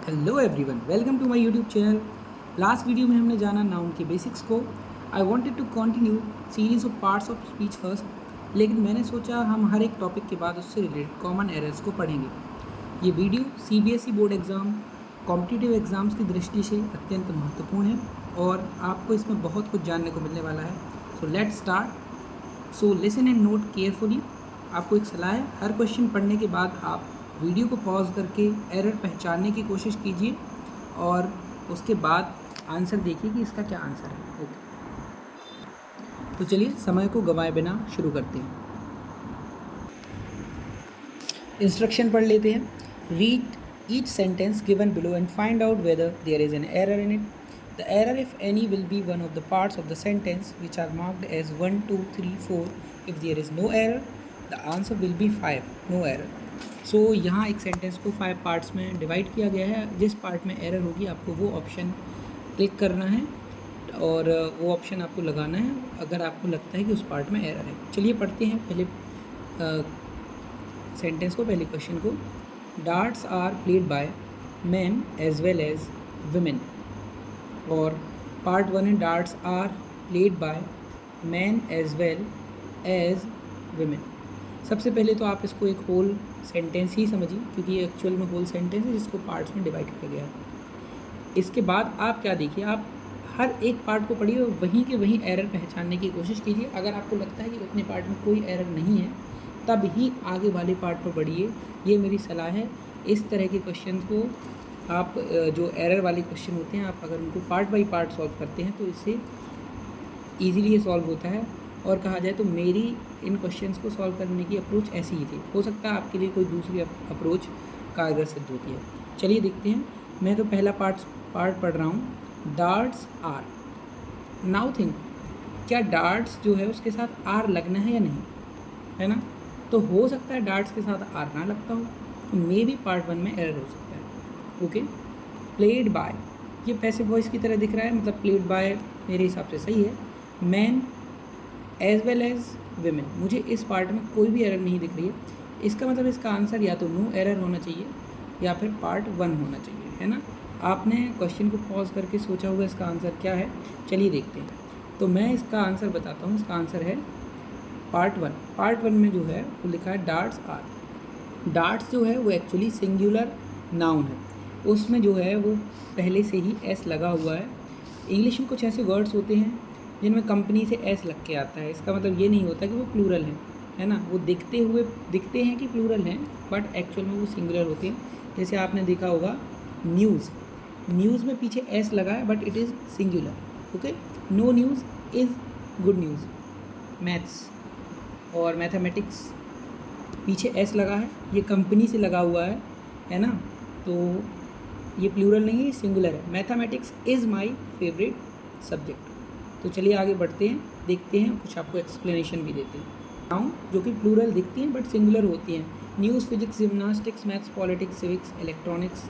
Hello everyone, welcome to my YouTube channel. Last video में हमने जाना नाउन के बेसिक्स को। I wanted to continue series of parts of speech first, लेकिन मैंने सोचा हम हर एक टॉपिक के बाद उससे रिलेटेड कॉमन एरर्स को पढ़ेंगे। ये video CBSE board exam, competitive exams की दृष्टि से अत्यंत महत्वपूर्ण है और आपको इसमें बहुत कुछ जानने को मिलने वाला है। So let's start. So listen and note carefully. आपको एक सलाह है, हर क्वेश्चन पढ़ने के बाद आप वीडियो को पॉज करके एरर पहचानने की कोशिश कीजिए और उसके बाद आंसर देखिए कि इसका क्या आंसर है। ओके, तो चलिए समय को गंवाए बिना शुरू करते हैं। इंस्ट्रक्शन पढ़ लेते हैं। Read each sentence given below and find out whether there is an error in it. The error if any will be one of the parts of the sentence which are marked as 1, 2, 3, 4। If there is no error the answer will be 5, no error. So यहाँ एक sentence को 5 parts में divide किया गया है। जिस part में error होगी आपको वो ऑप्शन क्लिक करना है और वो ऑप्शन आपको लगाना है अगर आपको लगता है कि उस पार्ट में एरर है। चलिए पढ़ते हैं पहले सेंटेंस को, पहले क्वेश्चन को। Darts are played by man as well as women. और पार्ट 1 है darts are played by man as well as women. सबसे पहले तो आप इसको एक होल सेंटेंस ही समझिए, क्योंकि ये एक्चुअल में होल सेंटेंस है जिसको पार्ट्स में डिवाइड किया गया है। इसके बाद आप क्या देखिए, आप हर एक पार्ट को पढ़िए और वहीं के वहीं एरर पहचानने की कोशिश कीजिए। अगर आपको लगता है कि उतने पार्ट में कोई एरर नहीं है तब ही आगे वाले पार्ट पर पढ़िए, ये मेरी सलाह है। इस तरह के क्वेश्चन को आप जो एरर वाले क्वेश्चन होते हैं, आप अगर उनको पार्ट बाई पार्ट सॉल्व करते हैं तो इससे ईजीली ये सॉल्व होता है। और कहा जाए तो मेरी इन क्वेश्चंस को सॉल्व करने की अप्रोच ऐसी ही थी। हो सकता है आपके लिए कोई दूसरी अप्रोच कारगर सिद्ध होती है। चलिए देखते हैं। मैं तो पहला पार्ट पढ़ रहा हूँ। Darts are. नाउ थिंक, क्या डार्ट्स जो है उसके साथ आर लगना है या नहीं, है ना? तो हो सकता है डार्ट्स के साथ आर ना लगता हो, तो मे बी पार्ट 1 में एरर हो सकता है। ओके, प्लेड बाय, ये पैसिव वॉइस की तरह दिख रहा है, मतलब प्लेड बाय मेरे हिसाब से सही है। Man as well as women, मुझे इस पार्ट में कोई भी एरर नहीं दिख रही है। इसका मतलब इसका आंसर या तो नो एरर होना चाहिए या फिर पार्ट 1 होना चाहिए, है ना? आपने क्वेश्चन को पॉज करके सोचा होगा इसका आंसर क्या है। चलिए देखते हैं। तो मैं इसका आंसर बताता हूँ। इसका आंसर है पार्ट 1। पार्ट 1 में जो है वो लिखा है डार्ट्स आर। डार्ट्स जो है वो एक्चुअली सिंगुलर नाउन है, उसमें जो है वो पहले से ही एस लगा हुआ है। इंग्लिश में कुछ ऐसे वर्ड्स होते हैं जिनमें कंपनी से एस लग के आता है। इसका मतलब ये नहीं होता कि वो प्लूरल है ना? वो दिखते हैं कि प्लूरल हैं, बट एक्चुअल में वो सिंगुलर होते हैं। जैसे आपने देखा होगा न्यूज़, न्यूज़ में पीछे एस लगा है but it is singular. Okay, no news is good news. Maths और मैथमेटिक्स, पीछे एस लगा है, ये कंपनी से लगा हुआ है ना? तो ये प्लूरल नहीं है, सिंगुलर है। Mathematics is my favourite subject. तो चलिए आगे बढ़ते हैं, देखते हैं, कुछ आपको एक्सप्लेनेशन भी देते हैं। नाउन जो कि प्लूरल दिखती हैं बट सिंगुलर होती हैं। News, physics, gymnastics, maths, politics, civics, electronics,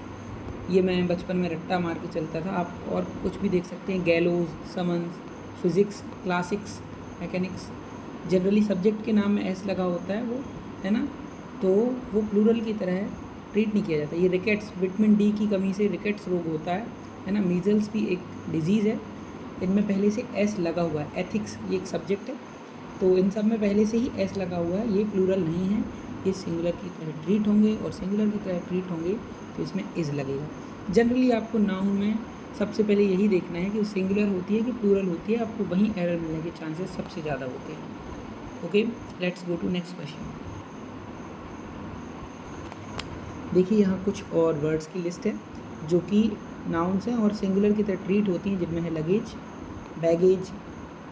ये मैं बचपन में रट्टा मार के चलता था। आप और कुछ भी देख सकते हैं। गैलोज, summons, physics, classics, mechanics. Generally subject के नाम में एस लगा होता है, वो है ना? तो वो प्लूरल की तरह ट्रीट नहीं किया जाता। ये रिकेट्स, विटामिन डी की कमी से रिकेट्स रोग होता है ना? मीजल्स भी एक डिजीज़ है, इनमें पहले से एस लगा हुआ है। एथिक्स, ये एक सब्जेक्ट है, तो इन सब में पहले से ही एस लगा हुआ है। ये प्लूरल नहीं है, ये सिंगुलर की तरह ट्रीट होंगे और सिंगुलर की तरह ट्रीट होंगे तो इसमें इज़ लगेगा। जनरली आपको नाउन में सबसे पहले यही देखना है कि वो सिंगुलर होती है कि प्लूरल होती है। आपको वहीं एरर मिलने के चांसेस सबसे ज़्यादा होते हैं। Okay, let's go to next question. देखिए यहाँ कुछ और वर्ड्स की लिस्ट है जो कि नाउन्स हैं और सिंगुलर की तरह ट्रीट होती हैं, जिनमें है लगेज, बैगेज,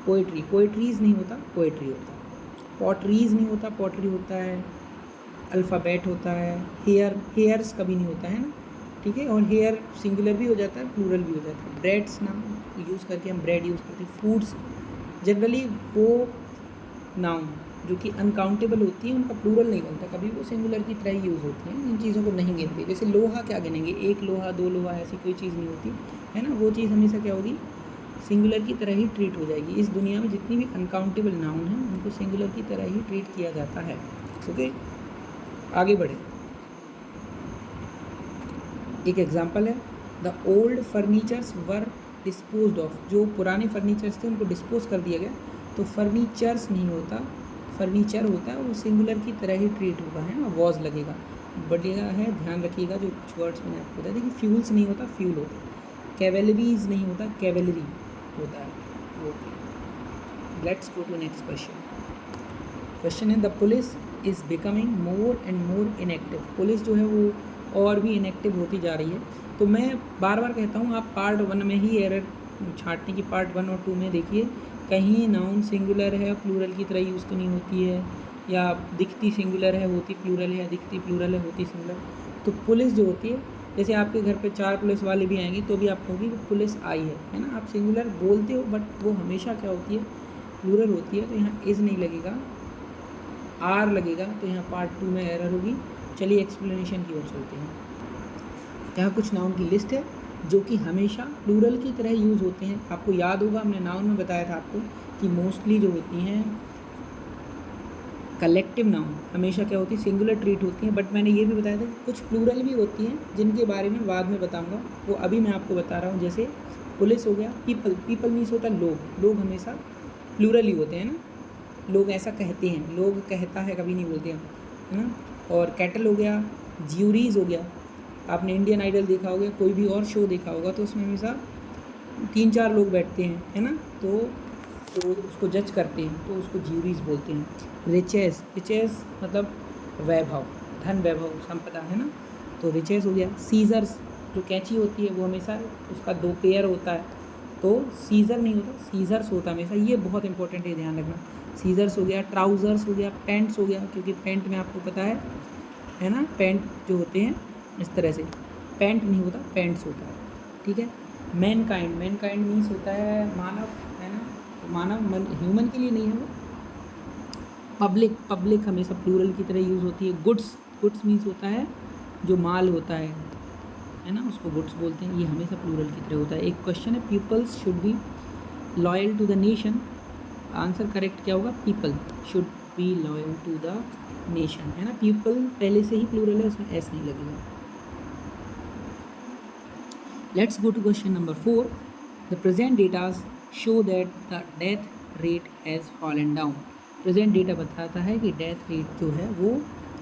पोएट्री, पोएट्रीज़ नहीं होता, पोएट्री होता है। पॉटरीज़ नहीं होता, पॉटरी होता है। अल्फ़ाबेट होता है। हेयर्स कभी नहीं होता है ना? ठीक है, और हेयर सिंगुलर भी हो जाता है, प्लूरल भी हो जाता है। ब्रेड्स नाम यूज़ करके हम ब्रेड यूज़ करते हैं। फूड्स, जनरली वो नाउन जो कि अनकाउंटेबल होती है उनका प्लूरल नहीं बनता, कभी वो सिंगुलर की तरह यूज़ होती हैं। इन चीज़ों को नहीं गिनते। जैसे लोहा क्या गिनेंगे, एक लोहा, दो लोहा, ऐसी कोई चीज़ नहीं होती है ना? वो चीज़ हमेशा क्या होगी, सिंगुलर की तरह ही ट्रीट हो जाएगी। इस दुनिया में जितनी भी अनकाउंटेबल नाउन हैं उनको सिंगुलर की तरह ही ट्रीट किया जाता है। ओके, आगे बढ़े। एक एग्जाम्पल है, the old furnitures were disposed of, जो पुराने फर्नीचर्स थे उनको डिस्पोज कर दिया गया। तो फर्नीचर्स नहीं होता, फर्नीचर होता है, वो सिंगुलर की तरह ही ट्रीट होगा, है ना, वॉज लगेगा, बढ़िया है, ध्यान रखिएगा। जो कुछ वर्ड्स मैंने आपको बताया, देखिए फ्यूल्स नहीं होता, फ्यूल होता है, कैवेलरीज नहीं होता, कैवेलरी होता है। Okay, let's go to next question. Question है, the police is becoming more and more inactive. Police जो है वो और भी इनएक्टिव होती जा रही है। तो मैं बार बार कहता हूँ, आप पार्ट 1 में ही एरर छांटने की, पार्ट 1 और 2 में देखिए, कहीं नाउन सिंगुलर है प्लूरल की तरह यूज़ तो नहीं होती है, या दिखती सिंगुलर है होती प्लूरल है, या दिखती प्लूरल है होती सिंगुलर। तो पुलिस जो होती है, जैसे आपके घर पे 4 पुलिस वाले भी आएंगे तो भी आप कहोगे कि पुलिस आई है ना, आप सिंगुलर बोलते हो, बट वो हमेशा क्या होती है, प्लूरल होती है। तो यहाँ इज़ नहीं लगेगा, आर लगेगा, तो यहाँ पार्ट 2 में एरर होगी। चलिए एक्सप्लेनेशन की ओर चलते हैं। यहाँ कुछ नाउन की लिस्ट है जो कि हमेशा प्लूरल की तरह यूज़ होते हैं। आपको याद होगा, हमने नाउन में बताया था आपको कि मोस्टली जो होती हैं कलेक्टिव नाउन हमेशा क्या होती है, सिंगुलर ट्रीट होती हैं। बट मैंने ये भी बताया था कि कुछ प्लूरल भी होती हैं, जिनके बारे में बाद में बताऊँगा, वो अभी मैं आपको बता रहा हूँ। जैसे पुलिस हो गया, पीपल, पीपल मीन्स होता है लोग, लोग हमेशा प्लूरल ही होते हैं ना, लोग ऐसा कहते हैं, लोग कहता है कभी नहीं बोलते हैं, है ना। और कैटल हो गया, ज्यूरीज हो गया, आपने इंडियन आइडल देखा होगा, कोई भी और शो देखा होगा, तो उसमें हमेशा 3-4 लोग बैठते हैं, है ना, तो उसको जज करते हैं, तो उसको ज्यूरीज बोलते हैं। रिचेस, रिचेस मतलब वैभव, धन, वैभव, संपदा, है ना, तो रिचेस हो गया। सीजर्स, जो कैंची होती है वो हमेशा उसका 2 पेयर होता है, तो सीजर नहीं होता, सीजर्स होता है हमेशा। ये बहुत इंपॉर्टेंट है, ध्यान रखना। सीजर्स हो गया, ट्राउज़र्स हो गया, पैंट्स हो गया, क्योंकि पैंट में आपको पता है ना, पैंट जो होते हैं इस तरह से, पैंट नहीं होता, पैंट्स होता है, ठीक है। मैनकाइंड, मैनकाइंड मीन्स होता है मानव, है ना, तो मानव, ह्यूमन के लिए नहीं है वो। पब्लिक, पब्लिक हमेशा प्लूरल की तरह यूज़ होती है। गुड्स, गुड्स मीन्स होता है जो माल होता है ना, उसको गुड्स बोलते हैं, ये हमेशा प्लूरल की तरह होता है। एक क्वेश्चन है, peoples should be loyal to the nation. Answer correct क्या होगा, people should be loyal to the nation, है ना। पीपल पहले से ही प्लूरल है, उसमें एस नहीं लगेगा। Let's go to question number 4। The present datas show that the death rate has fallen down. Present data बताता है कि डेथ रेट जो है वो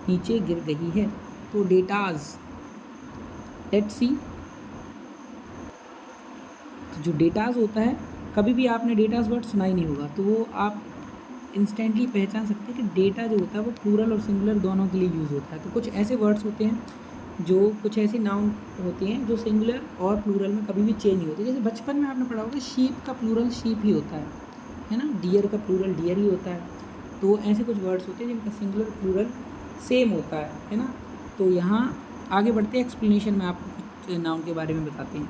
नीचे गिर गई है। तो डेटाज, लेट्स सी, जो डेटाज होता है, कभी भी आपने डेटाज वर्ड सुना ही नहीं होगा, तो वो आप इंस्टेंटली पहचान सकते हैं कि डेटा जो होता है वो प्लूरल और सिंगुलर दोनों के लिए यूज़ होता है। तो कुछ ऐसे वर्ड्स होते हैं, जो कुछ ऐसे नाउन होते हैं जो सिंगुलर और प्लूरल में कभी भी चेंज नहीं होते। जैसे बचपन में आपने पढ़ा होगा, शीप का प्लूरल शीप ही होता है ना, डियर का प्लूरल डियर ही होता है। तो ऐसे कुछ वर्ड्स होते हैं जिनका सिंगुलर प्लूरल सेम होता है ना। तो यहाँ आगे बढ़ते हैं, एक्सप्लेनेशन में आपको कुछ नाउन के बारे में बताते हैं।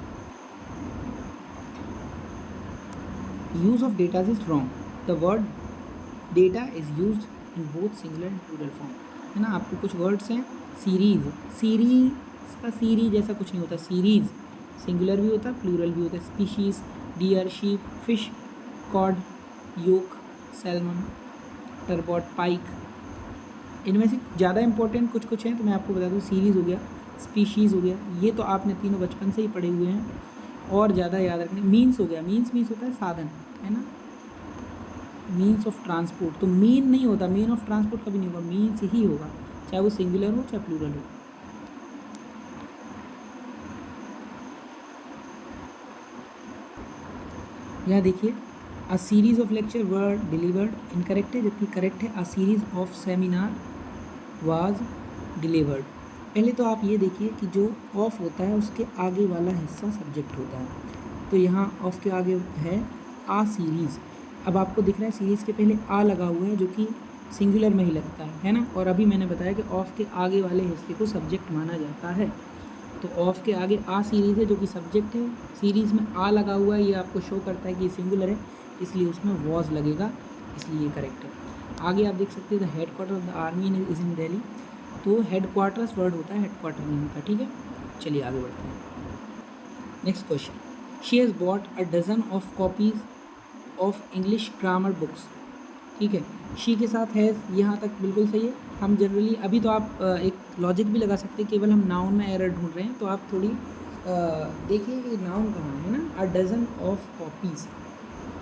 Use of data is wrong, the word data is used in both singular and plural form, है ना। आपको कुछ वर्ड्स हैं, सीरीज़, सीरीज़ का सीरीज जैसा कुछ नहीं होता, सीरीज़ सिंगुलर भी होता है प्लूरल भी होता है। Species, deer, sheep, fish, cod, yoke, salmon, turbot, pike. इनमें से ज़्यादा इंपॉर्टेंट कुछ हैं, तो मैं आपको बता दूँ, सीरीज़ हो गया, स्पीशीज़ हो गया, ये तो आपने तीनों बचपन से ही पढ़े हुए हैं, और ज़्यादा याद रखने। मीन्स हो गया, मीन्स होता है साधन, है ना, मीन्स ऑफ ट्रांसपोर्ट। तो मीन नहीं होता, मीन ऑफ ट्रांसपोर्ट कभी नहीं होगा, मीन्स ही होगा, चाहे वो सिंगुलर हो चाहे प्लूरल हो। यहाँ देखिए, अ series of lecture were delivered, incorrect है, जबकि करेक्ट है अ series of seminar was delivered. पहले तो आप ये देखिए कि जो ऑफ होता है उसके आगे वाला हिस्सा सब्जेक्ट होता है, तो यहाँ ऑफ के आगे है आ सीरीज़। अब आपको दिख रहा है सीरीज़ के पहले आ लगा हुआ है, जो कि सिंगुलर में ही लगता है ना। और अभी मैंने बताया कि ऑफ के आगे वाले हिस्से को सब्जेक्ट माना जाता है, तो ऑफ के आगे आ सीरीज़ है जो कि सब्जेक्ट है, सीरीज़ में आ लगा हुआ है, ये आपको शो करता है कि ये सिंगुलर है, इसलिए उसमें वॉज लगेगा, इसलिए ये करेक्ट है। आगे आप देख सकते हैं, the head quarter of the army is in Delhi, तो हेड क्वार्टर्स वर्ड होता है, हेड क्वार्टर नहीं होता, ठीक है। चलिए आगे बढ़ते हैं। Next question, she has bought a dozen of copies of English grammar books, ठीक है। शी के साथ हैज़ यहाँ तक बिल्कुल सही है। हम जनरली अभी तो आप एक लॉजिक भी लगा सकते हैं, केवल हम नाउन में एरर ढूंढ रहे हैं, तो आप थोड़ी देखिए कि नाउन कहाँ है ना, a dozen of copies,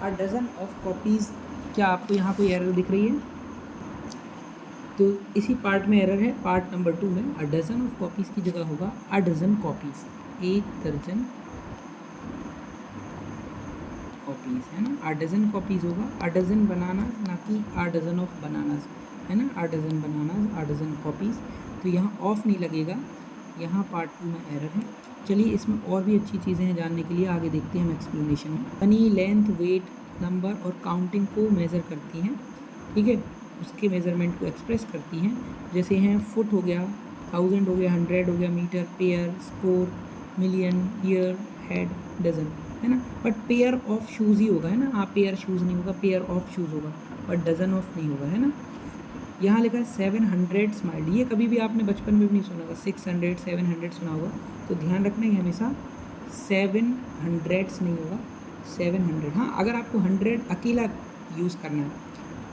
a dozen of copies, क्या आपको यहाँ कोई एरर दिख रही है? तो इसी पार्ट में एरर है, पार्ट नंबर 2 में अ डज़न ऑफ कॉपीज़ की जगह होगा अ डज़न कॉपीज़, 1 दर्जन कॉपीज़, है ना, अ डज़न कॉपीज़ होगा, अ डज़न बनाना, ना कि अ डज़न ऑफ बनानास, है ना, a dozen bananas, a dozen copies. तो यहाँ ऑफ नहीं लगेगा, यहाँ पार्ट 2 में एरर है। चलिए इसमें और भी अच्छी चीज़ें हैं जानने के लिए, आगे देखते हैं हम एक्सप्लेनेशन में। मनी लेंथ, वेट, नंबर और काउंटिंग को मेज़र करती हैं, ठीक है, उसके मेज़रमेंट को एक्सप्रेस करती हैं। जैसे हैं फुट हो गया, 1000 हो गया, 100 हो गया, metre, pair, score, million, year, head, dozen, है ना। बट पेयर ऑफ शूज़ ही होगा, है ना, हाँ पेयर शूज़ नहीं होगा, पेयर ऑफ शूज़ होगा, बट डज़न ऑफ नहीं होगा, है ना। यहाँ लिखा है 700 स्माइल, ये कभी भी आपने बचपन में भी नहीं सुना होगा, 600 700 सुना होगा, तो ध्यान रखना है हमेशा 700 नहीं होगा, 700। हाँ अगर आपको 100 अकेला यूज़ करना है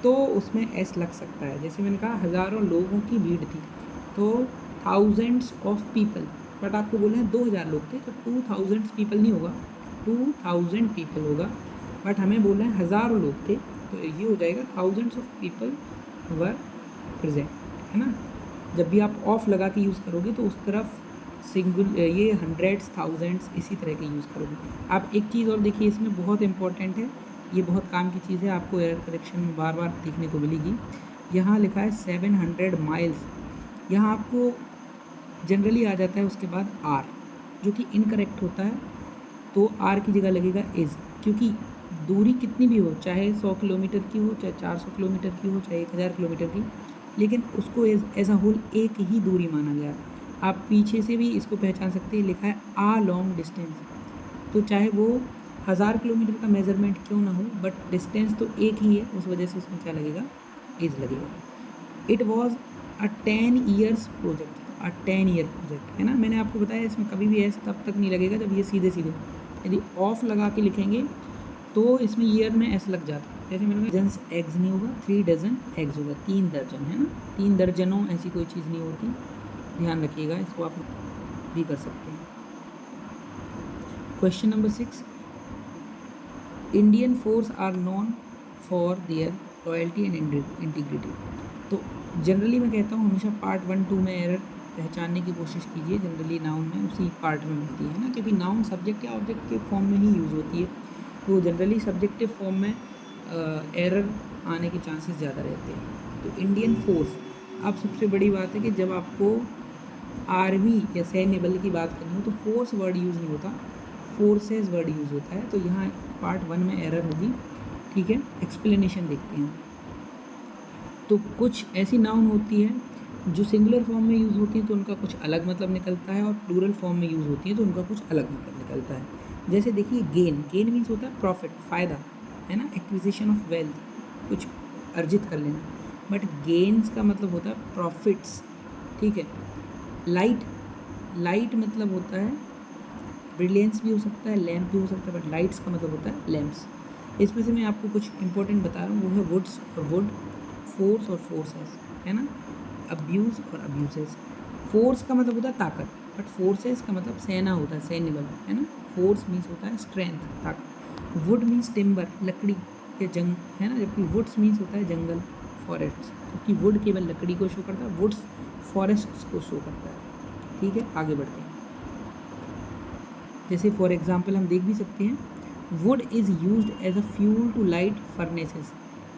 तो उसमें एस लग सकता है, जैसे मैंने कहा हज़ारों लोगों की भीड़ थी, तो थाउजेंड्स ऑफ पीपल, बट आपको बोले हैं 2000 लोग थे, तो 2000 पीपल नहीं होगा, 2000 पीपल होगा, बट हमें बोल रहे हैं हज़ारों लोग थे, तो ये हो जाएगा thousands of people were present, है ना। जब भी आप ऑफ लगा के यूज़ करोगे तो उस तरफ सिंगल ये हंड्रेड्स, थाउजेंड्स इसी तरह के यूज़ करोगे आप। एक चीज़ और देखिए इसमें बहुत इंपॉर्टेंट है, ये बहुत काम की चीज़ है, आपको एरर करेक्शन में बार बार देखने को मिलेगी। यहाँ लिखा है 700 माइल्स, यहाँ आपको जनरली आ जाता है उसके बाद आर, जो कि इनकरेक्ट होता है, तो आर की जगह लगेगा इज़, क्योंकि दूरी कितनी भी हो, चाहे 100 किलोमीटर की हो, चाहे 400 किलोमीटर की हो, चाहे 1000 किलोमीटर की, लेकिन उसको एज अ होल एक ही दूरी माना गया। आप पीछे से भी इसको पहचान सकते हैं, लिखा है आ लॉन्ग डिस्टेंस, तो चाहे वो 1000 किलोमीटर का मेजरमेंट क्यों ना हो, बट डिस्टेंस तो एक ही है, उस वजह से उसमें क्या लगेगा, इज़ लगेगा। It was a 10 years project, a 10 year project, है ना। मैंने आपको बताया इसमें कभी भी एस तब तक नहीं लगेगा जब ये सीधे सीधे, यदि ऑफ लगा के लिखेंगे तो इसमें ईयर में एस लग जाता है। जैसे मैंने डजन्स एग्स नहीं होगा, 3 डजन एग्स होगा, 3 दर्जन, है ना, 3 दर्जनों ऐसी कोई चीज़ नहीं होती, ध्यान रखिएगा, इसको आप भी कर सकते हैं। Question number 6, Indian forces are known for their loyalty and integrity. तो जनरली मैं कहता हूँ हमेशा पार्ट 1 2 में एरर पहचानने की कोशिश कीजिए, जनरली नाउन में उसी पार्ट में मिलती है ना, क्योंकि नाउन सब्जेक्ट या ऑब्जेक्ट के फॉर्म में ही यूज़ होती है, तो जनरली सब्जेक्टिव फॉर्म में एरर आने के चांसेस ज़्यादा रहते हैं। तो इंडियन फोर्स, अब सबसे बड़ी बात है कि जब आपको आर्मी या सैन्य बल की बात करनी हो तो फोर्स वर्ड यूज़ नहीं होता, फोर्सेस वर्ड यूज़ होता है, तो यहाँ पार्ट 1 में एरर होगी, ठीक है। एक्सप्लेनेशन देखते हैं। तो कुछ ऐसी नाउन होती है जो सिंगुलर फॉर्म में यूज़ होती है तो उनका कुछ अलग मतलब निकलता है, और प्लूरल फॉर्म में यूज़ होती है तो उनका कुछ अलग मतलब निकलता है। जैसे देखिए गेन, गेन मीन्स होता है प्रॉफिट, फ़ायदा, है ना, एक्विजिशन ऑफ वेल्थ, कुछ अर्जित कर लेना, बट गेन्स का मतलब होता है प्रॉफिट्स, ठीक है। लाइट, लाइट मतलब होता है ब्रिलियंस भी हो सकता है, लैम्प भी हो सकता है, बट लाइट्स का मतलब होता है लैम्प्स। इसमें से मैं आपको कुछ इंपॉर्टेंट बता रहा हूँ, वो है वुड्स और वुड, फोर्स और फोर्सेस, है ना, अब्यूज़ और अब्यूसेस। फोर्स का मतलब होता है ताकत, बट फोर्सेस का मतलब सेना होता है, सैन्य बल, है ना। फोर्स मीन्स होता है स्ट्रेंथ, ताकत। वुड मीन्स टिम्बर, लकड़ी या जंग, है ना, जबकि वुड्स मीन्स होता है जंगल, फॉरेस्ट, जबकि वुड केवल लकड़ी को शो करता है, वुड्स फॉरेस्ट को शो करता है, ठीक है। आगे बढ़ते हैं, जैसे फॉर एग्जाम्पल हम देख भी सकते हैं, wood is used as a fuel to light furnaces.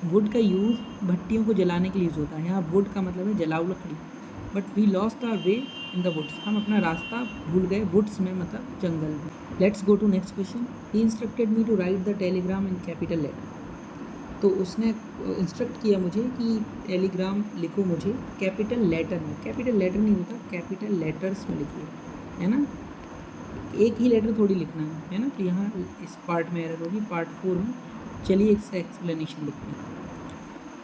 Wood का यूज़ भट्टियों को जलाने के लिए यूज़ होता है, यहाँ वुड का मतलब है जलाऊ लकड़ी। But we lost our way in the woods, हम अपना रास्ता भूल गए वुड्स में, मतलब जंगल में। Let's go to next question. He instructed me to write the telegram in capital letter. तो उसने इंस्ट्रक्ट किया मुझे कि टेलीग्राम लिखो मुझे कैपिटल लेटर में, कैपिटल लेटर नहीं होता, कैपिटल लेटर्स में लिखिए, है ना, एक ही लेटर थोड़ी लिखना है ना। तो यहाँ इस पार्ट में एरर होगी, पार्ट 4 में। चलिए इसका एक्सप्लेनेशन लिखते हैं।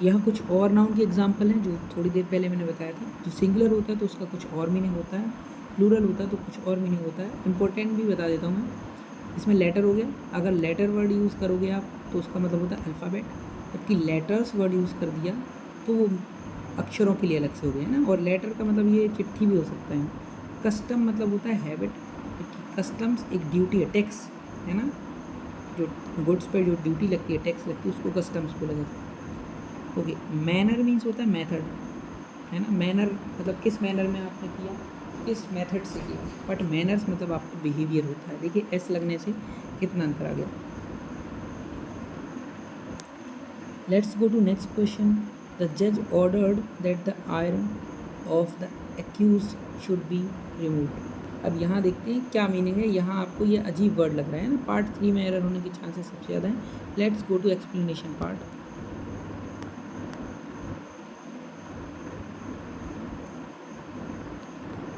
यहाँ कुछ और नाउन के एग्जांपल हैं जो थोड़ी देर पहले मैंने बताया था। जो सिंगुलर होता है तो उसका कुछ और मीनिंग होता है, प्लूरल होता है तो कुछ और मीनिंग होता है। इंपॉर्टेंट भी बता देता हूँ मैं, इसमें लेटर हो गया, अगर लेटर वर्ड यूज़ करोगे आप तो उसका मतलब होता है अल्फ़ाबेट, जबकि लेटर्स वर्ड यूज़ कर दिया तो वो अक्षरों के लिए अलग से हो गए है ना। और लेटर का मतलब ये चिट्ठी भी हो सकता है। कस्टम मतलब होता है हैबिट, कस्टम्स एक ड्यूटी है, टैक्स है ना, जो गुड्स पर जो ड्यूटी लगती है, टैक्स लगती है, उसको कस्टम्स बोला जाता है। ओके, मैनर मीन्स होता है मेथड है ना। मैनर मतलब किस मैनर में आपने किया, किस मेथड से किया, बट मैनर्स मतलब आपका बिहेवियर होता है। देखिए एस लगने से कितना अंतर आ गया। Let's go to next question. The जज ordered that the iron of the accused should be removed. अब यहाँ देखते हैं क्या मीनिंग है। यहाँ आपको ये अजीब वर्ड लग रहा है ना, पार्ट 3 में एरर होने के चांसेस सबसे ज़्यादा हैं। Let's go to explanation part.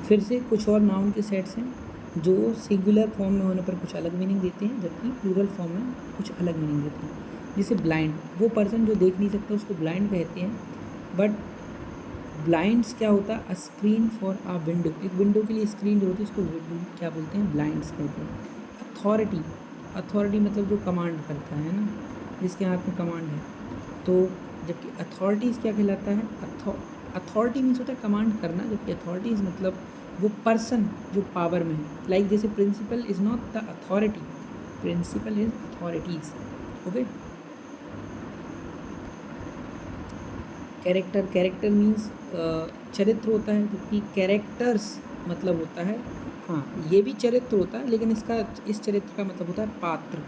फिर से कुछ और नाउन के सेट्स हैं जो सिंगुलर फॉर्म में होने पर कुछ अलग मीनिंग देते हैं, जबकि प्लूरल फॉर्म में कुछ अलग मीनिंग देते हैं। जैसे ब्लाइंड, वो पर्सन जो देख नहीं सकता उसको ब्लाइंड कहते हैं। बट ब्लाइंड्स क्या होता है, a screen for a window, एक विंडो के लिए स्क्रीन जो होती है उसको क्या बोलते हैं, ब्लाइंड्स कहते हैं। अथॉरिटी, अथॉरिटी मतलब जो कमांड करता है ना, जिसके हाथ में कमांड है। तो जबकि अथॉरिटीज़ क्या कहलाता है, अथॉरिटी मीन्स होता है कमांड करना, जबकि अथॉरिटीज़ मतलब वो पर्सन जो पावर में है। लाइक जैसे principal is not the authority, principal is authorities. Okay, character, character means चरित्र होता है, जबकि कैरेक्टर्स मतलब होता है, हाँ ये भी चरित्र होता है, लेकिन इस चरित्र का मतलब होता है पात्र,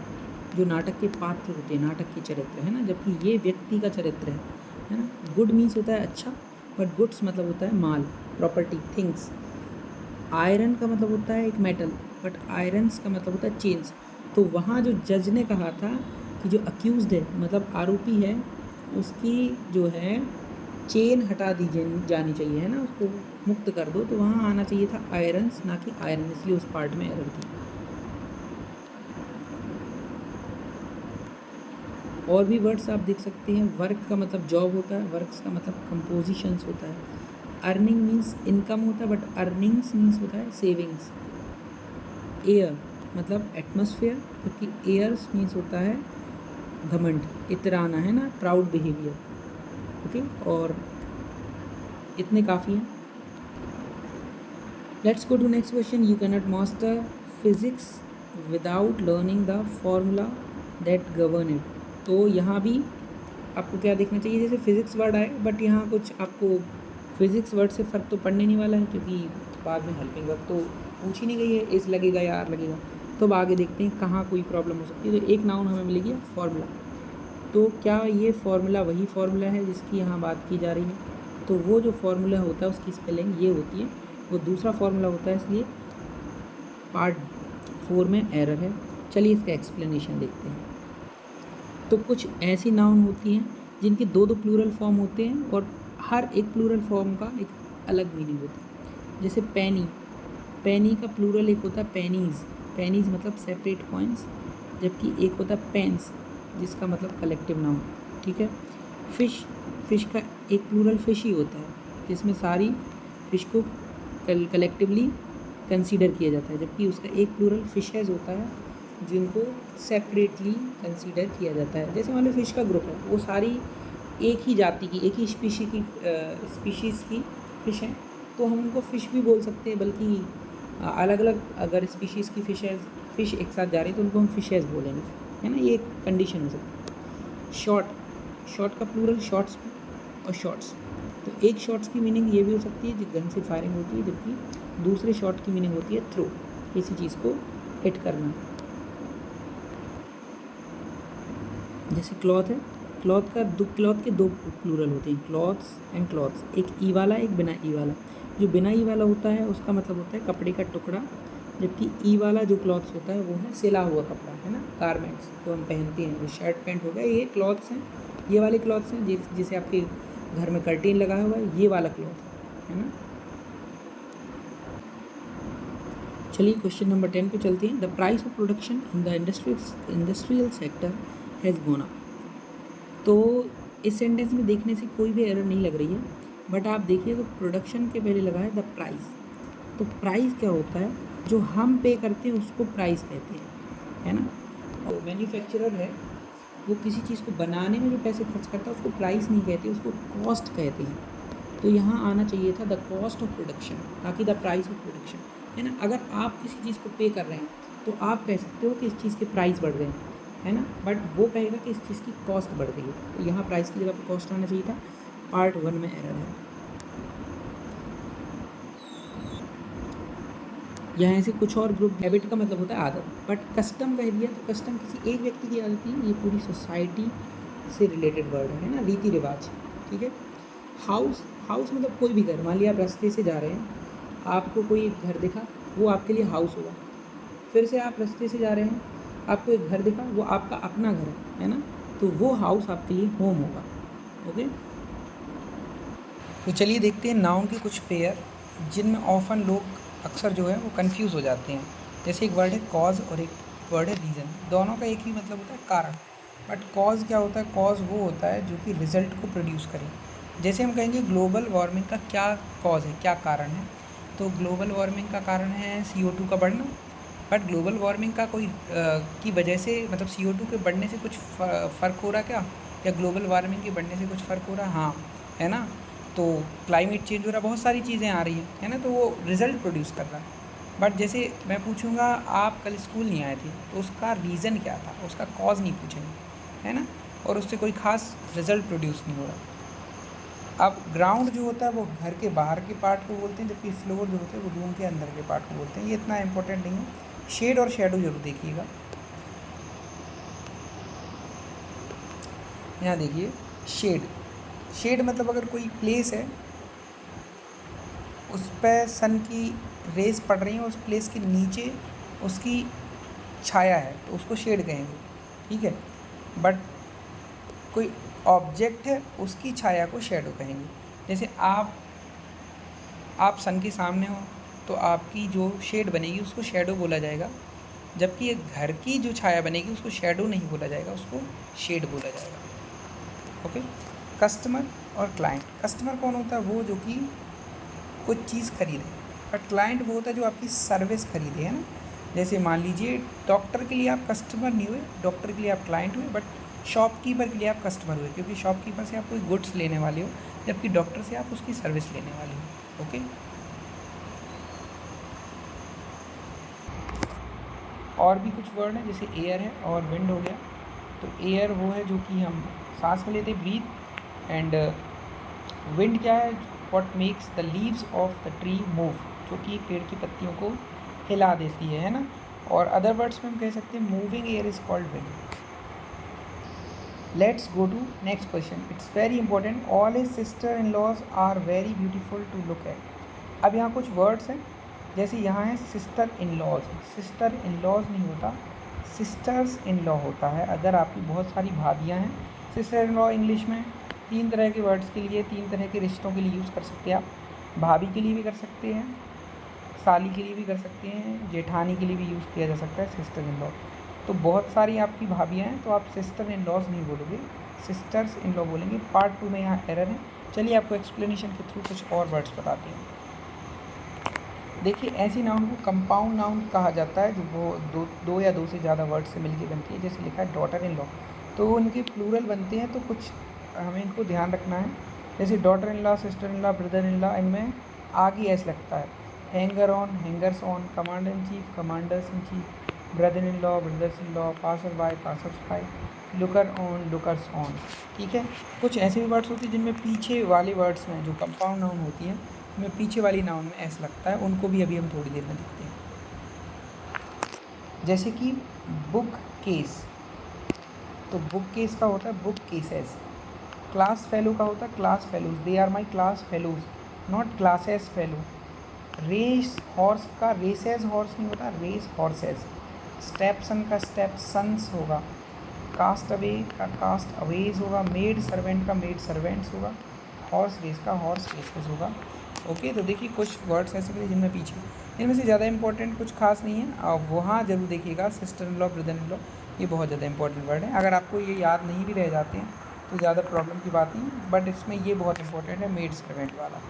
जो नाटक के पात्र होते हैं, नाटक के चरित्र है ना, जबकि ये व्यक्ति का चरित्र है ना। गुड मीन्स होता है अच्छा, बट गुड्स मतलब होता है माल, प्रॉपर्टी, थिंग्स। आयरन का मतलब होता है एक मेटल, बट आयरन्स का मतलब होता है चेन्स। तो वहाँ जो जज ने कहा था कि जो अक्यूज्ड है मतलब आरोपी है, उसकी जो है चेन हटा दी जानी चाहिए है ना, उसको मुक्त कर दो, तो वहाँ आना चाहिए था आयरन्स, ना कि आयरन, इसलिए उस पार्ट में एरर थी। और भी वर्ड्स आप देख सकते हैं। वर्क का मतलब जॉब होता है, वर्क्स का मतलब कंपोजिशंस होता है। अर्निंग मीन्स इनकम होता है, बट अर्निंग्स मीन्स होता है सेविंग्स। एयर मतलब एटमॉस्फेयर, जबकि एयर्स मीन्स होता है घमंड, इतराना है ना, प्राउड बिहेवियर। ओके, और इतने काफ़ी हैं। Let's go to next question. You can not master physics without learning the formula that govern it. तो यहाँ भी आपको क्या देखना चाहिए, जैसे फिजिक्स वर्ड आए, बट यहाँ कुछ आपको फिजिक्स वर्ड से फ़र्क तो पड़ने नहीं वाला है, क्योंकि बाद में हेल्पिंग वर्क तो पूछ ही नहीं गई है, इस लगेगा या आर लगेगा। तो अब आगे देखते हैं कहाँ कोई प्रॉब्लम हो सकती है। तो एक नाउन हमें मिलेगी फॉर्मूला। तो क्या ये फॉर्मूला वही फॉर्मूला है जिसकी यहाँ बात की जा रही है? तो वो जो फॉर्मूला होता है उसकी स्पेलिंग ये होती है, वो दूसरा फॉर्मूला होता है, इसलिए पार्ट 4 में एरर है। चलिए इसका एक्सप्लेनेशन देखते हैं। तो कुछ ऐसी नाउन होती हैं जिनके दो प्लूरल फॉर्म होते हैं, और हर एक प्लूरल फॉर्म का एक अलग मीनिंग होता है। जैसे पैनी, पैनी का प्लूरल एक होता है पेनीज़, पेनीज़ मतलब सेपरेट कॉइन्स, जबकि एक होता है पेंस जिसका मतलब कलेक्टिव नाउन। ठीक है। फ़िश, फ़िश का एक प्लूरल फ़िश ही होता है, जिसमें सारी फ़िश को कलेक्टिवली कंसीडर किया जाता है, जबकि उसका एक प्लूरल फ़िशेज़ होता है जिनको सेपरेटली कंसीडर किया जाता है। जैसे मान लो फ़िश का ग्रुप है, वो सारी एक ही जाति की, एक ही स्पीशीज़ की फ़िश हैं, तो हम उनको फ़िश भी बोल सकते हैं, बल्कि अलग अलग अगर स्पीशीज़ की फ़िश एक साथ जा रही है तो उनको हम फ़िशेज़ बोलेंगे, है ना, ये एक कंडीशन हो सकती है। शॉट, शॉट का प्लूरल शॉट्स और शॉट्स, तो एक शॉट्स की मीनिंग ये भी हो सकती है जो गन से फायरिंग होती है, जबकि दूसरे शॉट की मीनिंग होती है थ्रो, किसी चीज़ को हिट करना। जैसे क्लॉथ है, क्लॉथ के दो प्लूरल होते हैं, क्लॉथ्स एंड क्लॉथ्स, एक ई वाला एक बिना ई वाला। जो बिना ई वाला होता है उसका मतलब होता है कपड़े का टुकड़ा, जबकि ई वाला जो क्लॉथ्स होता है वो है सिला हुआ कपड़ा, है ना, गारमेंट्स जो हम पहनते हैं, जो शर्ट पैंट हो गया, ये क्लॉथ्स हैं, ये वाले क्लॉथ्स हैं जिसे आपके घर में कर्टेन लगा हुआ है, ये वाला क्लॉथ है ना। चलिए क्वेश्चन नंबर 10 पे चलते हैं। The price of production in the industrial sector has gone up. तो इस सेंटेंस में देखने से कोई भी एरर नहीं लग रही है, बट आप देखिए तो प्रोडक्शन के पहले लगा है द प्राइस। तो प्राइस क्या होता है, जो हम पे करते हैं उसको प्राइस कहते हैं, है ना। और मैन्युफैक्चरर है, वो किसी चीज़ को बनाने में जो पैसे खर्च करता है उसको प्राइस नहीं कहते, उसको कॉस्ट कहते हैं। तो यहाँ आना चाहिए था द कॉस्ट ऑफ प्रोडक्शन, ताकि द प्राइस ऑफ प्रोडक्शन, है ना। अगर आप किसी चीज़ को पे कर रहे हैं तो आप कह सकते हो कि इस चीज़ के प्राइस बढ़ गए हैं, है ना, बट वो कहेगा कि इस चीज़ की कॉस्ट बढ़ गई है। तो यहाँ प्राइस की जगह पर कॉस्ट आना चाहिए था। पार्ट 1 में एरर है। यहाँ से कुछ और ग्रुप, हैबिट का मतलब होता है आदत, बट कस्टम कह दिया तो कस्टम किसी एक व्यक्ति की आदत नहीं, ये पूरी सोसाइटी से रिलेटेड वर्ड है ना, रीति रिवाज, ठीक है। हाउस, हाउस मतलब कोई भी घर। मान लिया आप रास्ते से जा रहे हैं, आपको कोई एक घर दिखा, वो आपके लिए हाउस होगा। फिर से आप रास्ते से जा रहे हैं, आपको एक घर दिखा, वो आपका अपना घर है ना, तो वो हाउस आपके लिए होम होगा। ओके, तो चलिए देखते हैं नाउन के कुछ पेयर जिनमें ऑफन लोग अक्सर जो है वो कंफ्यूज हो जाते हैं। जैसे एक वर्ड है कॉज और एक वर्ड है रीज़न, दोनों का एक ही मतलब होता है कारण। बट कॉज क्या होता है? कॉज वो होता है जो कि रिजल्ट को प्रोड्यूस करे। जैसे हम कहेंगे ग्लोबल वार्मिंग का क्या कॉज है, क्या कारण है, तो ग्लोबल वार्मिंग का कारण है CO2 का बढ़ना। बट ग्लोबल वार्मिंग का कोई की वजह से, मतलब CO2 के बढ़ने से कुछ फ़र्क हो रहा क्या, या ग्लोबल वार्मिंग के बढ़ने से कुछ फ़र्क हो रहा? हाँ, है ना। तो क्लाइमेट चेंज हो रहा, बहुत सारी चीज़ें आ रही हैं, है ना, तो वो रिज़ल्ट प्रोड्यूस कर रहा है। बट जैसे मैं पूछूंगा आप कल स्कूल नहीं आए थे, तो उसका रीज़न क्या था, उसका कॉज नहीं पूछेंगे, है ना, और उससे कोई ख़ास रिज़ल्ट प्रोड्यूस नहीं हो रहा। अब ग्राउंड जो होता है वो घर के बाहर के पार्ट को बोलते हैं, जबकि फ्लोर जो होते हैं वो रूम के अंदर के पार्ट को बोलते हैं। ये इतना इंपॉर्टेंट नहीं है। शेड और शेडो जरूर देखिएगा। यहाँ देखिए शेड, शेड मतलब अगर कोई प्लेस है उस पर सन की रेस पड़ रही है, उस प्लेस के नीचे उसकी छाया है, तो उसको शेड कहेंगे, ठीक है। बट कोई ऑब्जेक्ट है उसकी छाया को शेडो कहेंगे। जैसे आप सन के सामने हो तो आपकी जो शेड बनेगी उसको शेडो बोला जाएगा, जबकि एक घर की जो छाया बनेगी उसको शेडो नहीं बोला जाएगा, उसको शेड बोला जाएगा। ओके, कस्टमर और क्लाइंट। कस्टमर कौन होता है? वो जो कि कुछ चीज़ खरीदे, और क्लाइंट वो होता है जो आपकी सर्विस खरीदे, है ना। जैसे मान लीजिए डॉक्टर के लिए आप कस्टमर नहीं हुए, डॉक्टर के लिए आप क्लाइंट हुए, बट शॉपकीपर के लिए आप कस्टमर हुए, क्योंकि शॉपकीपर से आप कोई गुड्स लेने वाले हो, जबकि डॉक्टर से आप उसकी सर्विस लेने वाले हो। ओके, और भी कुछ वर्ड हैं, जैसे एयर है और विंड हो गया। तो एयर वो है जो कि हम सांस में लेते, ब्रीथ, एंड विंड क्या है? What makes the leaves of the tree move, जो कि पेड़ की पत्तियों को हिला देती है ना। और अदर वर्ड्स में हम कह सकते हैं moving air is called wind. Let's go to next question, it's very important. All his sister in laws are very beautiful to look at. अब यहाँ कुछ वर्ड्स हैं, जैसे यहाँ है sister in laws. Sister in laws नहीं होता, sisters in law होता है। अगर आपकी बहुत सारी भाभियाँ हैं, सिस्टर इन लॉ इंग्लिश में 3 तरह के वर्ड्स के लिए, 3 तरह के रिश्तों के लिए यूज़ कर सकते हैं आप। भाभी के लिए भी कर सकते हैं, साली के लिए भी कर सकते हैं, जेठानी के लिए भी यूज़ किया जा सकता है सिस्टर इन लॉ। तो बहुत सारी आपकी भाभियाँ हैं तो आप सिस्टर इन लॉज नहीं बोलोगे, सिस्टर्स इन लॉ बोलेंगे। पार्ट 2 में यहाँ एरर है। चलिए आपको एक्सप्लेनेशन के थ्रू कुछ और वर्ड्स बताते हैं। देखिए, ऐसी नाउन को कंपाउंड नाउन कहा जाता है, जो वो दो या दो से ज़्यादा वर्ड से मिलकर बनती है। जैसे लिखा है डॉटर इन लॉ, तो उनके प्लूरल बनते हैं, तो कुछ हमें इनको ध्यान रखना है। जैसे daughter in law, sister in law, brother in law, इनमें आगे ऐसे लगता है। Hanger on, hangers on, commander in chief, commanders in chief, brother in law, brothers in law, passer by, passers by, looker on, lookers on, ठीक है। कुछ ऐसे भी वर्ड्स होते हैं जिनमें पीछे वाले वर्ड्स में, जो कंपाउंड नाउन होती हैं, में पीछे वाली नाउन में ऐसा लगता है, उनको भी अभी हम थोड़ी देर में देखते हैं। जैसे कि बुक केस, तो बुक केस का होता है बुक केसेस। क्लास फेलो का होता है class fellows, they are my class fellows, not classes fellow. Race horse का रेसेस हॉर्स नहीं होता, रेस हॉर्सेस। स्टेपसन का स्टेप सन्स होगा, कास्ट अवे का कास्ट अवेज होगा, मेड सर्वेंट का मेड सर्वेंट्स होगा, हॉर्स रेस का हॉर्स रेसेस होगा। ओके, तो देखिए कुछ वर्ड्स ऐसे भी जिनमें पीछे, इनमें से ज़्यादा इंपॉर्टेंट कुछ खास नहीं है, आप वहाँ जरूर देखिएगा। Sister in law, brother in law, ये बहुत ज़्यादा इंपॉर्टेंट वर्ड है। अगर आपको ये याद नहीं भी रह जाते हैं तो ज़्यादा प्रॉब्लम की बात नहीं, बट इसमें ये बहुत इंपॉर्टेंट है, मेड सर्वेंट वाला।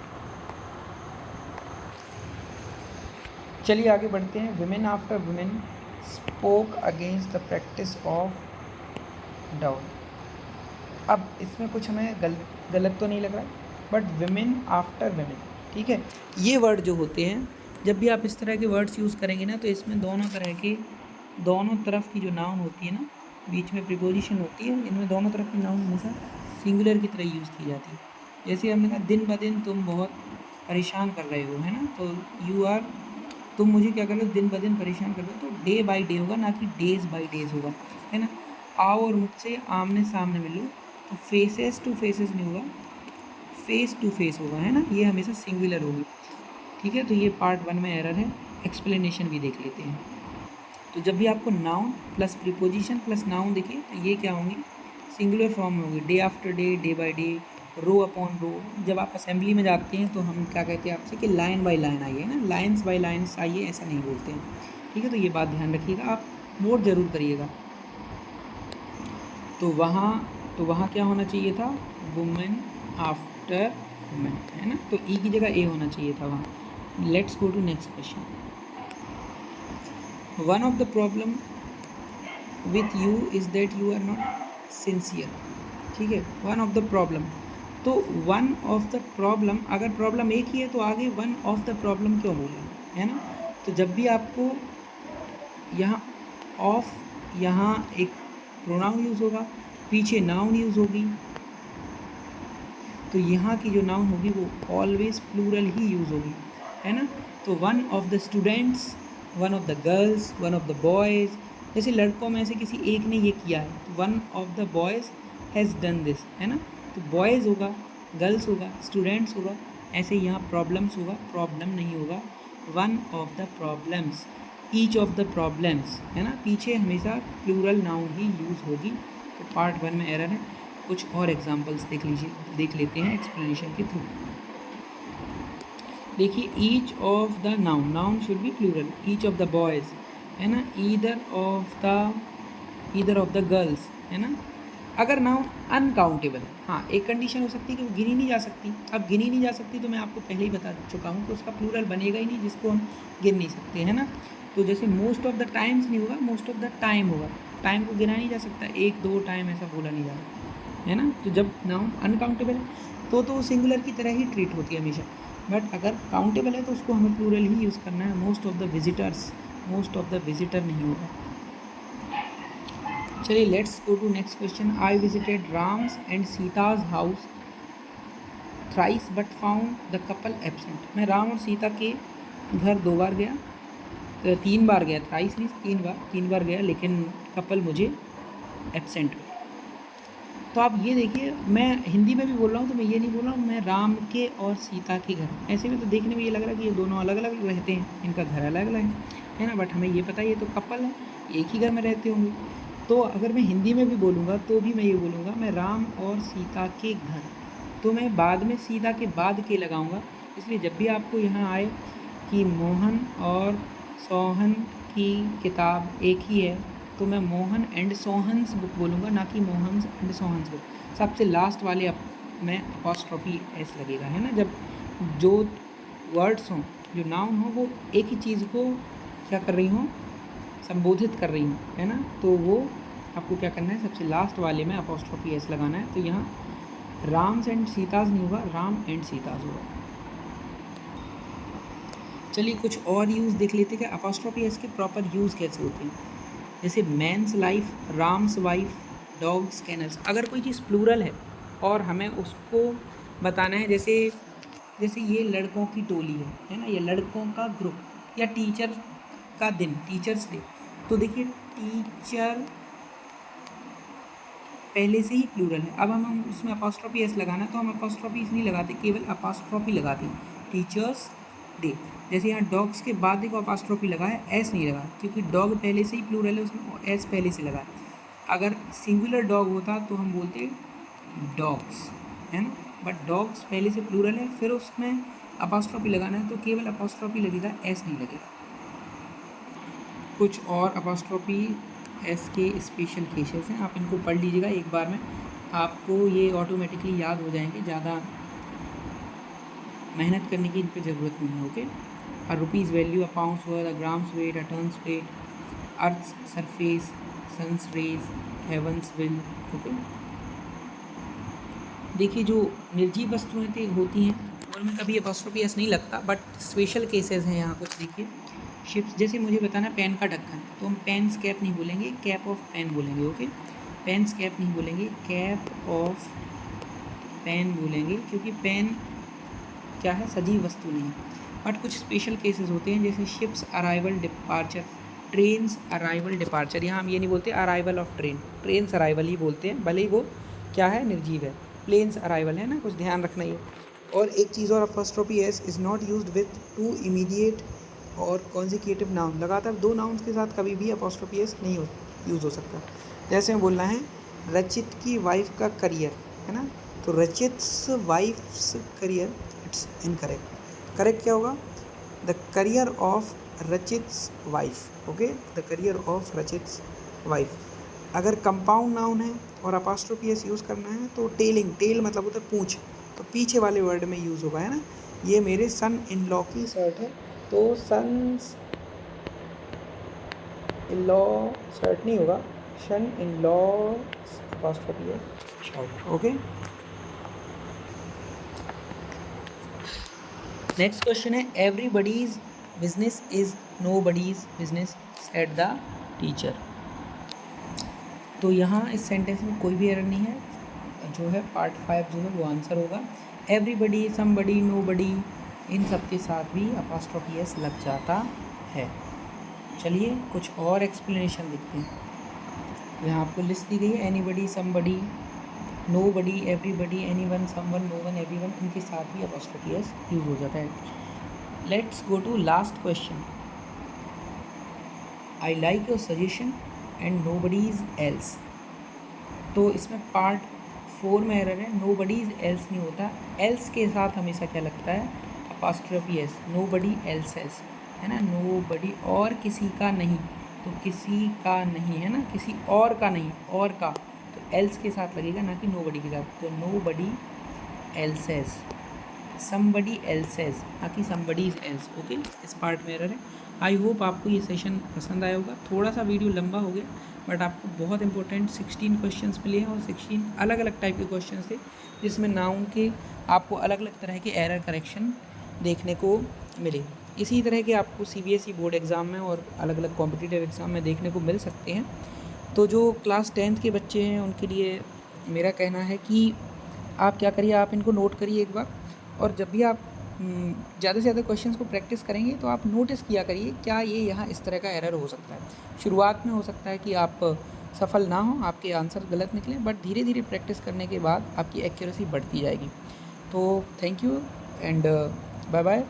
चलिए आगे बढ़ते हैं। Women after women spoke against the practice of dowry. अब इसमें कुछ हमें गलत तो नहीं लग रहा है, बट विमेन आफ्टर विमेन। ठीक है, ये वर्ड जो होते हैं, जब भी आप इस तरह के वर्ड्स यूज़ करेंगे ना, तो इसमें दोनों तरफ की जो नाउन होती है ना, बीच में प्रीपोजिशन होती है, इनमें दोनों तरफ की नाउन हमेशा सिंगुलर की तरह यूज़ की जाती है। जैसे हमने कहा दिन ब दिन तुम बहुत परेशान कर रहे हो, है ना, तो तुम मुझे क्या कर रहे हो, दिन ब दिन परेशान कर रहे हो, तो डे बाई डे होगा, ना कि डेज बाई डेज होगा, है ना। आओ और मुझसे आमने सामने मिलो, तो फेसेस टू फेसेस नहीं होगा, फेस टू फेस होगा, है ना, ये हमेशा सिंगुलर होगी। ठीक है, तो ये पार्ट 1 में एरर है। एक्सप्लेनेशन भी देख लेते हैं। तो जब भी आपको noun plus preposition plus noun दिखे, तो ये क्या होंगे, सिंगुलर फॉर्म में होगी, day after day by day, rho upon rho. जब आप असेंबली में जाते हैं तो हम क्या कहते हैं आपसे कि लाइन बाई लाइन आइए ना, लाइन्स बाई लाइन्स आइए, ऐसा नहीं बोलते हैं। ठीक है, तो ये बात ध्यान रखिएगा, आप नोट ज़रूर करिएगा। तो वहाँ क्या होना चाहिए था, वुमेन आफ्टर वुमेन, है ना, तो ई की जगह ए होना चाहिए था वहाँ। Let's go to next question. One of the problem with you is that you are not sincere. ठीक है, वन ऑफ द प्रॉब्लम, तो वन ऑफ द प्रॉब्लम, अगर प्रॉब्लम एक ही है तो आगे वन ऑफ द प्रॉब्लम क्यों बोला, है ना। तो जब भी आपको यहाँ ऑफ, यहाँ एक प्रोनाउन यूज़ होगा, पीछे नाउन यूज़ होगी, तो यहाँ की जो नाउन होगी वो ऑलवेज प्लूरल ही यूज़ होगी, है ना। तो one of the students, one of the girls, one of the boys, जैसे लड़कों में से किसी एक ने ये किया है, तो one of the boys has done this, है ना। तो बॉयज़ होगा, गर्ल्स होगा, स्टूडेंट्स होगा, ऐसे यहाँ प्रॉब्लम्स होगा, प्रॉब्लम नहीं होगा, one of the problems, each of the problems, है ना, पीछे हमेशा प्लूरल नाउन ही यूज़ होगी। तो पार्ट 1 में एरर है। कुछ और एग्जांपल्स देख लेते हैं एक्सप्लेनेशन के थ्रू। देखिए, each of the noun should be plural, each of the boys, है ना, ईदर ऑफ द गर्ल्स, है ना। अगर नाउन अनकाउंटेबल है, हाँ, एक कंडीशन हो सकती है कि वो गिनी नहीं जा सकती। अब गिनी नहीं जा सकती तो मैं आपको पहले ही बता चुका हूँ कि उसका प्लूरल बनेगा ही नहीं जिसको हम गिन नहीं सकते, है ना। तो जैसे मोस्ट ऑफ द टाइम्स नहीं होगा, मोस्ट ऑफ द टाइम होगा, टाइम को गिना नहीं जा सकता, 1-2 टाइम ऐसा बोला नहीं जा सकता, है ना। तो जब नाउन अनकाउंटेबल है तो वो सिंगुलर की तरह ही ट्रीट होती है हमेशा, बट अगर काउंटेबल है तो उसको हमें प्लूरल ही यूज़ करना है। Most of the visitors, most of the visitor नहीं होगा। चलिए, let's go to next question. I visited Ram's and Sita's house thrice but found the couple absent. मैं राम और सीता के घर 2 बार गया, 3 बार गया, थ्राइस नहीं, 3 बार गया, लेकिन कपल मुझे एब्सेंट हुआ। तो आप ये देखिए, मैं हिंदी में भी बोल रहा हूँ, तो मैं ये नहीं बोल रहा हूँ मैं राम के और सीता के घर, ऐसे में तो देखने में ये लग रहा है कि ये दोनों अलग अलग रहते हैं, इनका घर अलग अलग है ना, बट हमें ये पता है ये तो कपल है, एक ही घर में रहते होंगे। तो अगर मैं हिंदी में भी बोलूँगा तो भी मैं ये बोलूँगा मैं राम और सीता के घर, तो मैं बाद में सीता के बाद के लगाऊँगा। इसलिए जब भी आपको यहाँ आए कि मोहन और सोहन की किताब एक ही है, तो मैं मोहन एंड सोहन्स बुक बोलूँगा, ना कि मोहन्स एंड सोहन्स बुक। सबसे लास्ट वाले में अपॉस्ट्रोफी एस लगेगा, है ना। जब जो वर्ड्स हों, जो नाउन हो, वो एक ही चीज़ को क्या कर रही हों, संबोधित कर रही हूँ, है ना, तो वो आपको क्या करना है, सबसे लास्ट वाले में अपॉस्ट्रोफी एस लगाना है। तो यहाँ राम्स एंड सीताज नहीं होगा, राम एंड सीताज होगा। चलिए, कुछ और यूज़ देख लेते हैं कि अपॉस्ट्रोफी एस के प्रॉपर यूज़ कैसे होते हैं। जैसे men's life, Ram's wife, dogs canals. अगर कोई चीज़ प्लूरल है और हमें उसको बताना है, जैसे ये लड़कों की टोली है ना, ये लड़कों का ग्रुप, या टीचर का दिन, टीचर्स डे, तो देखिए टीचर पहले से ही प्लूरल है। अब हम उसमें अपॉस्ट्रोफी एस लगाना, तो हम अपॉस्ट्रोफी एस नहीं लगाते, केवल अपॉस्ट्रोफी लगाते हैं, टीचर्स डे। जैसे यहाँ डॉग्स के बाद देखो अपॉस्ट्रोफी लगा है, एस नहीं लगा, क्योंकि डॉग पहले से ही प्लूरल है, उसमें एस पहले से लगा है। अगर सिंगुलर डॉग होता तो हम बोलते डॉग्स, है ना, बट डॉग्स पहले से प्लूरल है, फिर उसमें अपॉस्ट्रोफी लगाना है, तो केवल अपॉस्ट्रोफी लगेगा, एस नहीं लगेगा। कुछ और अपॉस्ट्रोफी एस के स्पेशल केसेस हैं, आप इनको पढ़ लीजिएगा एक बार में, आपको ये ऑटोमेटिकली याद हो जाएंगे, ज़्यादा मेहनत करने की इन पर ज़रूरत नहीं है। Okay, a rupee's value, a pound's worth, a gram's weight, a ton's weight, earth's surface, sun's rays, heaven's will. Okay, देखिए जो निर्जीव वस्तुएं होती हैं उनमें कभी अपॉस्ट्रोफी एस नहीं लगता, बट स्पेशल केसेस हैं यहाँ कुछ। देखिए शिप्स, जैसे मुझे बताना पेन का ढक्कन, तो हम पेन्स कैप नहीं बोलेंगे, कैप ऑफ पेन बोलेंगे। ओके, पेन्स कैप नहीं बोलेंगे, कैप ऑफ पेन बोलेंगे, क्योंकि पेन क्या है, सजीव वस्तु नहीं है। बट कुछ स्पेशल केसेस होते हैं, जैसे ships arrival departure, trains arrival departure. यहाँ हम ये नहीं बोलते arrival of train, trains arrival ही बोलते हैं, भले ही वो क्या है, निर्जीव है। प्लेन्स अराइवल है ना, कुछ ध्यान रखना ही। और एक चीज़ और, apostrophe S is not used with to immediate और कॉन्जिक्यूटिव नाउन। लगातार दो नाउन्स के साथ कभी भी अपॉस्ट्रोफी एस नहीं यूज़ हो सकता। जैसे में बोलना है रचित की वाइफ का करियर, है ना, तो Rachit's wife's career, it's incorrect. Correct क्या होगा, the career of Rachit's wife. Okay, the career of Rachit's wife. अगर कंपाउंड नाउन है और अपॉस्ट्रोफी एस यूज़ करना है तो टेलिंग, टेल मतलब होता है पूंछ, तो पीछे वाले वर्ड में यूज़ होगा, है ना। ये मेरे सन इन लॉ की शर्ट है, तो सन्स इन लॉ शर्ट नहीं होगा, son in law apostrophe S shirt. Okay, next question है everybody's business is nobody's business said the teacher. तो यहाँ इस सेंटेंस में कोई भी एरर नहीं है, जो है पार्ट 5 जो है वो आंसर होगा। एवरीबडी, समबडी, नोबडी, इन सब के साथ भी अपॉस्ट्रोफी एस लग जाता है। चलिए कुछ और एक्सप्लेनेशन देखते हैं। यहाँ आपको लिस्ट दी गई है, anybody, somebody, nobody, everybody, anyone, someone, no one, everyone, इनके साथ भी अपॉस्ट्रोफी एस यूज हो जाता है। Let's go to last question. I like your suggestion and nobody's else. तो इसमें पार्ट 4 में एरर है, नोबडीज एल्स नहीं होता, एल्स के साथ हमेशा क्या लगता है, apostrophe S, nobody else S, है ना, नोबडी और किसी का नहीं, तो किसी का नहीं, है ना, किसी और का नहीं, और का, तो एल्स के साथ लगेगा, ना कि नोबडी के साथ। तो नोबडी एल्सेस, समबडी एल्सेस, ना कि समबडीज एल्स। ओके, इस पार्ट में एरर है। आई होप आपको ये सेशन पसंद आया होगा। थोड़ा सा वीडियो लंबा हो गया, बट आपको बहुत इंपॉर्टेंट 16 क्वेश्चंस मिले हैं, और 16 अलग अलग टाइप के क्वेश्चंस थे, जिसमें नाउन के आपको अलग अलग तरह के एरर करेक्शन देखने को मिले। इसी तरह के आपको CBSE बोर्ड एग्ज़ाम में और अलग अलग कॉम्पिटिटिव एग्ज़ाम में देखने को मिल सकते हैं। तो जो क्लास 10th के बच्चे हैं उनके लिए मेरा कहना है कि आप क्या करिए, आप इनको नोट करिए एक बार, और जब भी आप ज़्यादा से ज़्यादा क्वेश्चंस को प्रैक्टिस करेंगे तो आप नोटिस किया करिए क्या ये यहाँ इस तरह का एरर हो सकता है। शुरुआत में हो सकता है कि आप सफल ना हो, आपके आंसर गलत निकलें, बट धीरे धीरे प्रैक्टिस करने के बाद आपकी एक्यूरेसी बढ़ती जाएगी। तो thank you and bye bye.